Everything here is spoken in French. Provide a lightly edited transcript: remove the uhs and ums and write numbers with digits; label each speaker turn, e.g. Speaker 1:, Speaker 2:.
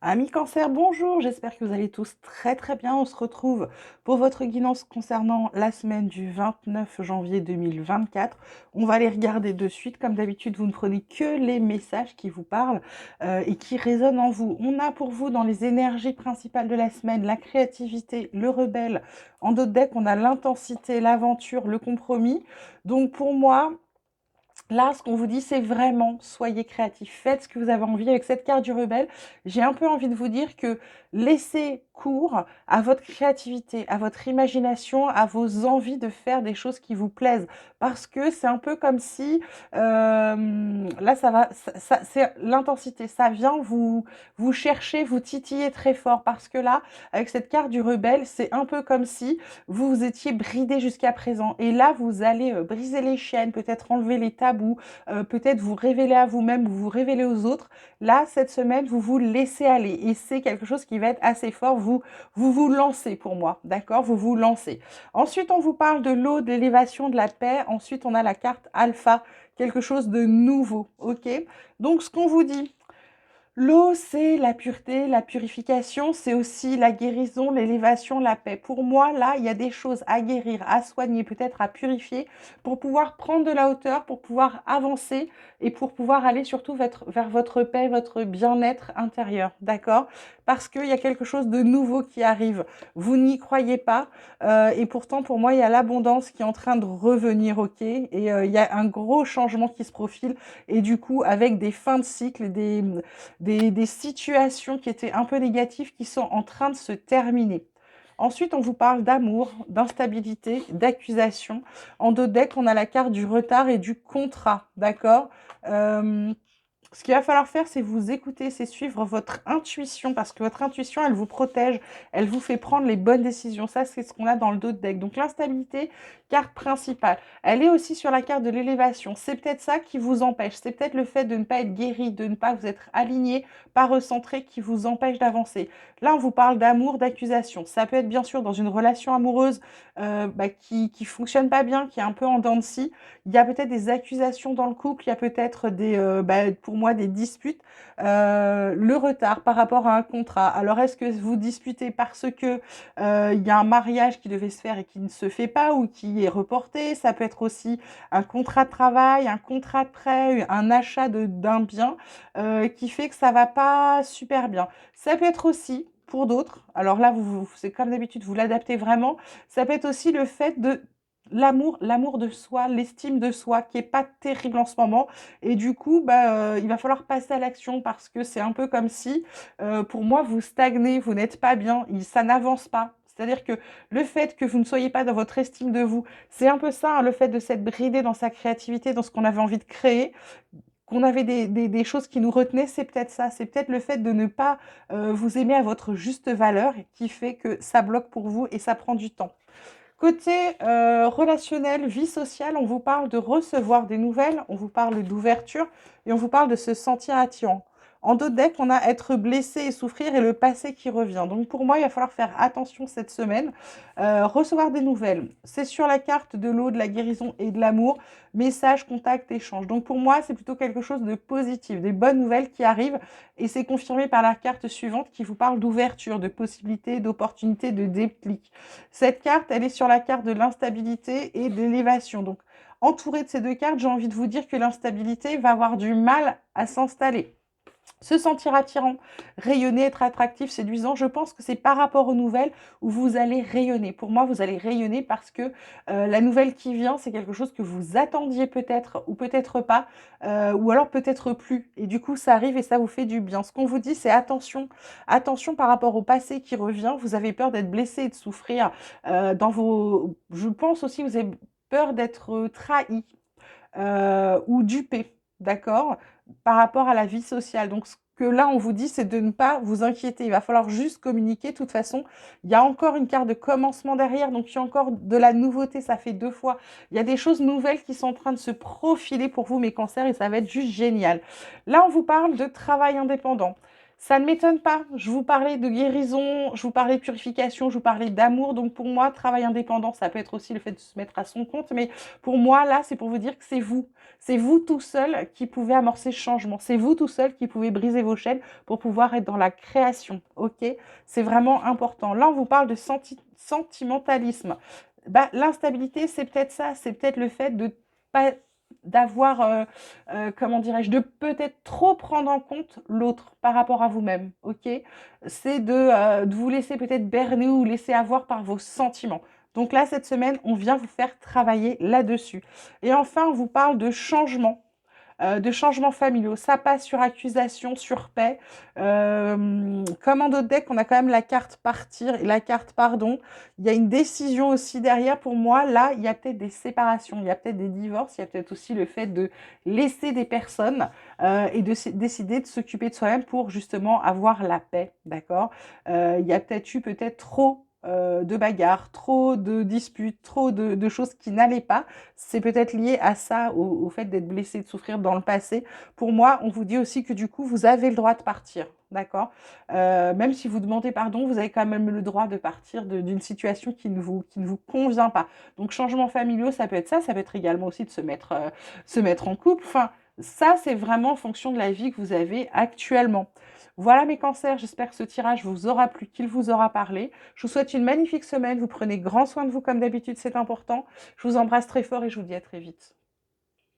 Speaker 1: Amis Cancer, bonjour, j'espère que vous allez tous très très bien. On se retrouve pour votre guidance concernant la semaine du 29 janvier 2024. On va les regarder de suite. Comme d'habitude, vous ne prenez que les messages qui vous parlent et qui résonnent en vous. On a pour vous dans les énergies principales de la semaine la créativité, le rebelle. En d'autres decks, on a l'intensité, l'aventure, le compromis. Donc pour moi, là, ce qu'on vous dit, c'est vraiment, soyez créatifs, faites ce que vous avez envie. Avec cette carte du rebelle, j'ai un peu envie de vous dire que laissez cours à votre créativité, à votre imagination, à vos envies de faire des choses qui vous plaisent. Parce que c'est un peu comme si, là, ça va, c'est l'intensité, ça vient vous chercher, vous titiller très fort. Parce que là, avec cette carte du rebelle, c'est un peu comme si vous vous étiez bridé jusqu'à présent. Et là, vous allez briser les chaînes, peut-être enlever les tabous, peut-être vous révéler à vous-même, vous révéler aux autres. Là, cette semaine, vous vous laissez aller. Et c'est quelque chose qui va être assez fort. Vous lancez pour moi, d'accord? Vous vous lancez. Ensuite, on vous parle de l'eau, de l'élévation, de la paix. Ensuite, on a la carte alpha, quelque chose de nouveau, ok? Donc, ce qu'on vous dit, l'eau, c'est la pureté, la purification, c'est aussi la guérison, l'élévation, la paix. Pour moi, là, il y a des choses à guérir, à soigner, peut-être à purifier, pour pouvoir prendre de la hauteur, pour pouvoir avancer et pour pouvoir aller surtout vers votre paix, votre bien-être intérieur, d'accord? Parce qu'il y a quelque chose de nouveau qui arrive. Vous n'y croyez pas, et pourtant, pour moi, il y a l'abondance qui est en train de revenir, ok? Et il y a un gros changement qui se profile, et du coup, avec des fins de cycle, des situations qui étaient un peu négatives qui sont en train de se terminer. Ensuite, on vous parle d'amour, d'instabilité, d'accusation. En deux decks, on a la carte du retard et du contrat, d'accord? Euh, Ce qu'il va falloir faire, c'est vous écouter, c'est suivre votre intuition, parce que votre intuition, elle vous protège, elle vous fait prendre les bonnes décisions. Ça, c'est ce qu'on a dans le dos de deck. Donc l'instabilité, carte principale. Elle est aussi sur la carte de l'élévation. C'est peut-être ça qui vous empêche. C'est peut-être le fait de ne pas être guéri, de ne pas vous être aligné, pas recentré, qui vous empêche d'avancer. Là, on vous parle d'amour, d'accusation. Ça peut être bien sûr dans une relation amoureuse qui fonctionne pas bien, qui est un peu en dents de scie. Il y a peut-être des accusations dans le couple, il y a peut-être pour moi, des disputes. Le retard par rapport à un contrat. Alors, est-ce que vous disputez parce que il y a un mariage qui devait se faire et qui ne se fait pas ou qui est reporté? Ça peut être aussi un contrat de travail, un contrat de prêt, un achat d'un bien qui fait que ça va pas super bien. Ça peut être aussi pour d'autres, alors là, c'est comme d'habitude, vous l'adaptez vraiment. Ça peut être aussi le fait de l'amour de soi, l'estime de soi qui est pas terrible en ce moment. Et du coup, il va falloir passer à l'action parce que c'est un peu comme si, pour moi, vous stagnez, vous n'êtes pas bien, ça n'avance pas. C'est-à-dire que le fait que vous ne soyez pas dans votre estime de vous, c'est un peu ça, hein, le fait de s'être bridé dans sa créativité, dans ce qu'on avait envie de créer, qu'on avait des choses qui nous retenaient, c'est peut-être ça. C'est peut-être le fait de ne pas vous aimer à votre juste valeur qui fait que ça bloque pour vous et ça prend du temps. Côté relationnel, vie sociale, on vous parle de recevoir des nouvelles, on vous parle d'ouverture et on vous parle de se sentir attirant. En d'autres decks, on a être blessé et souffrir et le passé qui revient. Donc pour moi, il va falloir faire attention cette semaine. Recevoir des nouvelles, c'est sur la carte de l'eau, de la guérison et de l'amour. Message, contact, échange. Donc pour moi, c'est plutôt quelque chose de positif, des bonnes nouvelles qui arrivent et c'est confirmé par la carte suivante qui vous parle d'ouverture, de possibilités, d'opportunités, de déclic. Cette carte, elle est sur la carte de l'instabilité et de l'élévation. Donc, entourée de ces deux cartes, j'ai envie de vous dire que l'instabilité va avoir du mal à s'installer. Se sentir attirant, rayonner, être attractif, séduisant, je pense que c'est par rapport aux nouvelles où vous allez rayonner. Pour moi, vous allez rayonner parce que la nouvelle qui vient, c'est quelque chose que vous attendiez peut-être ou peut-être pas, ou alors peut-être plus. Et du coup, ça arrive et ça vous fait du bien. Ce qu'on vous dit, c'est attention, attention par rapport au passé qui revient. Vous avez peur d'être blessé et de souffrir dans vos... Je pense aussi que vous avez peur d'être trahi ou dupé, d'accord, par rapport à la vie sociale. Donc, ce que là, on vous dit, c'est de ne pas vous inquiéter. Il va falloir juste communiquer. De toute façon, il y a encore une carte de commencement derrière, donc il y a encore de la nouveauté. Ça fait deux fois. Il y a des choses nouvelles qui sont en train de se profiler pour vous, mes cancers, et ça va être juste génial. Là, on vous parle de travail indépendant. Ça ne m'étonne pas. Je vous parlais de guérison, je vous parlais de purification, je vous parlais d'amour. Donc pour moi, travail indépendant, ça peut être aussi le fait de se mettre à son compte. Mais pour moi, là, c'est pour vous dire que c'est vous. C'est vous tout seul qui pouvez amorcer ce changement. C'est vous tout seul qui pouvez briser vos chaînes pour pouvoir être dans la création. OK? C'est vraiment important. Là, on vous parle de sentimentalisme. Bah, l'instabilité, c'est peut-être ça. C'est peut-être le fait de pas d'avoir comment dirais-je, de peut-être trop prendre en compte l'autre par rapport à vous-même, ok? C'est de vous laisser peut-être berner ou laisser avoir par vos sentiments. Donc là, cette semaine, on vient vous faire travailler là-dessus. Et enfin, on vous parle de changements familiaux. Ça passe sur accusation, sur paix. Comme en d'autres decks, on a quand même la carte partir et la carte pardon. Il y a une décision aussi derrière. Pour moi, là, il y a peut-être des séparations, il y a peut-être des divorces, il y a peut-être aussi le fait de laisser des personnes et de décider de s'occuper de soi-même pour justement avoir la paix, d'accord. Il y a peut-être eu peut-être trop de bagarres, trop de disputes, trop de choses qui n'allaient pas. C'est peut-être lié à ça, au fait d'être blessé, de souffrir dans le passé. Pour moi, on vous dit aussi que du coup, vous avez le droit de partir, d'accord? Même si vous demandez pardon, vous avez quand même le droit de partir d'une situation qui ne vous convient pas. Donc, changements familiaux, ça peut être ça peut être également aussi de se mettre en couple. Enfin, ça, c'est vraiment en fonction de la vie que vous avez actuellement. Voilà mes cancers, j'espère que ce tirage vous aura plu, qu'il vous aura parlé. Je vous souhaite une magnifique semaine, vous prenez grand soin de vous comme d'habitude, c'est important. Je vous embrasse très fort et je vous dis à très vite.